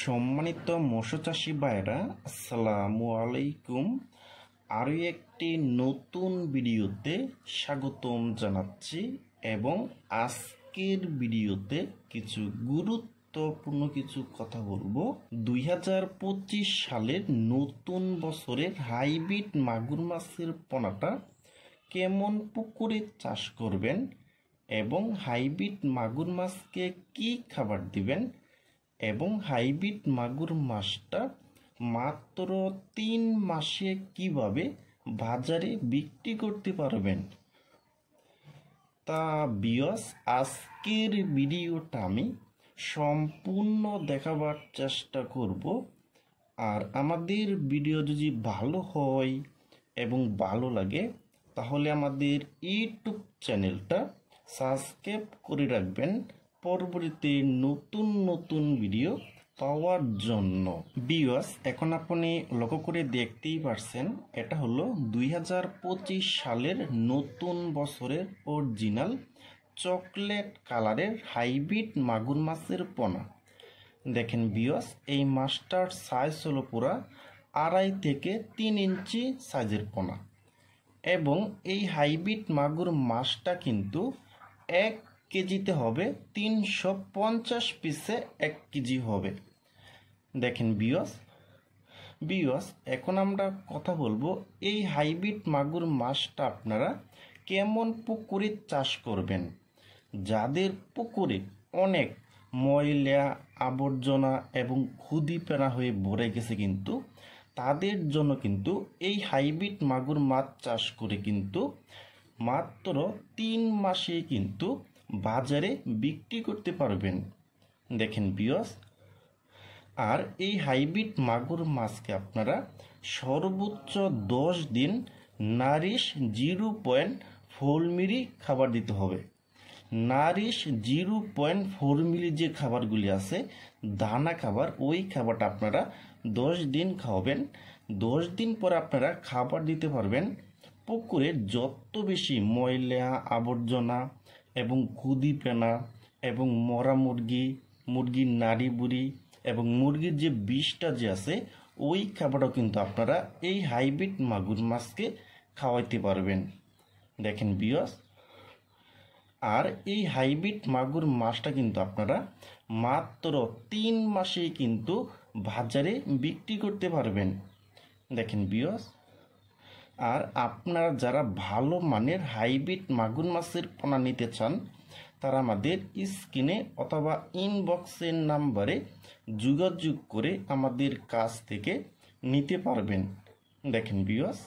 সম্মানিত মৎস্য চাষী ভাইরা, আসসালামু আলাইকুম। আরও একটি নতুন ভিডিওতে স্বাগতম জানাচ্ছি এবং আজকের ভিডিওতে কিছু গুরুত্বপূর্ণ কিছু কথা বলবো। 2025 সালের নতুন বছরের হাইব্রিড মাগুর মাছের পোনাটা কেমন পুকুরে চাষ করবেন এবং হাইব্রিড মাগুর মাছকে কি খাবার দিবেন এবং হাইব্রিড মাগুর মাছটা মাত্র 3 মাসে কিভাবে বাজারে বিক্রি করতে পারবেন, তা ভিউয়ার্স আজকের ভিডিওটা আমি সম্পূর্ণ দেখাবার চেষ্টা করব। আর আমাদের ভিডিও যদি ভালো হয় এবং ভালো লাগে তাহলে আমাদের ইউটিউব চ্যানেলটা সাবস্ক্রাইব করে রাখবেন পরবর্তীতে নতুন নতুন ভিডিও পাওয়ার জন্য। ভিউয়ার্স, এখন আপনি লক্ষ্য করে দেখতেই পারছেন, এটা হলো 2025 সালের নতুন বছরের অরিজিনাল চকলেট কালারের হাইব্রিড মাগুর মাছের পোনা। দেখেন ভিউয়ার্স, এই মাছটার সাইজ হলো পুরা 2.5 থেকে 3 ইঞ্চি সাইজের পোনা এবং এই হাইব্রিড মাগুর মাছটা কিন্তু 1 কেজিতে হবে 350 পিসে 1 কেজি হবে। দেখেন ভিউয়ার্স, এখন আমরা কথা বলবো এই হাইব্রিড মাগুর মাছটা আপনারা কেমন পুকুরে চাষ করবেন। যাদের পুকুরে অনেক ময়লা আবর্জনা এবং খুদি পেনা হয়ে ভরে গেছে, কিন্তু তাদের জন্য কিন্তু এই হাইব্রিড মাগুর মাছ চাষ করে কিন্তু মাত্র 3 মাসে কিন্তু বাজারে বিক্রি করতে পারবেন। দেখেন ভিউয়ার্স, আর এই হাইব্রিড মাগুর মাছকে আপনারা সর্বোচ্চ 10 দিন নারিশ 0.4 মিলি খাবার দিতে হবে। নারিশ 0.4 মিলি যে খাবারগুলি আছে দানা খাবার, ওই খাবারটা আপনারা 10 দিন খাওয়াবেন। 10 দিন পর আপনারা খাবার দিতে পারবেন। পুকুরে যত বেশি ময়লা আবর্জনা এবং খুদি পেনা এবং মরা মুরগির নাড়ি বুড়ি এবং মুরগির যে বিষটা যে আছে, ওই খাবারটাও কিন্তু আপনারা এই হাইব্রিড মাগুর মাছকে খাওয়াইতে পারবেন। দেখেন ভিউয়ার্স, আর এই হাইব্রিড মাগুর মাছটা কিন্তু আপনারা মাত্র 3 মাসেই কিন্তু বাজারে বিক্রি করতে পারবেন। দেখেন ভিউয়ার্স, আর আপনারা যারা ভালো মানের হাইব্রিড মাগুর মাছের পোনা নিতে চান তারা আমাদের স্ক্রিনে অথবা ইনবক্সের নাম্বারে যোগাযোগ করে আমাদের কাছ থেকে নিতে পারবেন। দেখেন ভিউয়ার্স,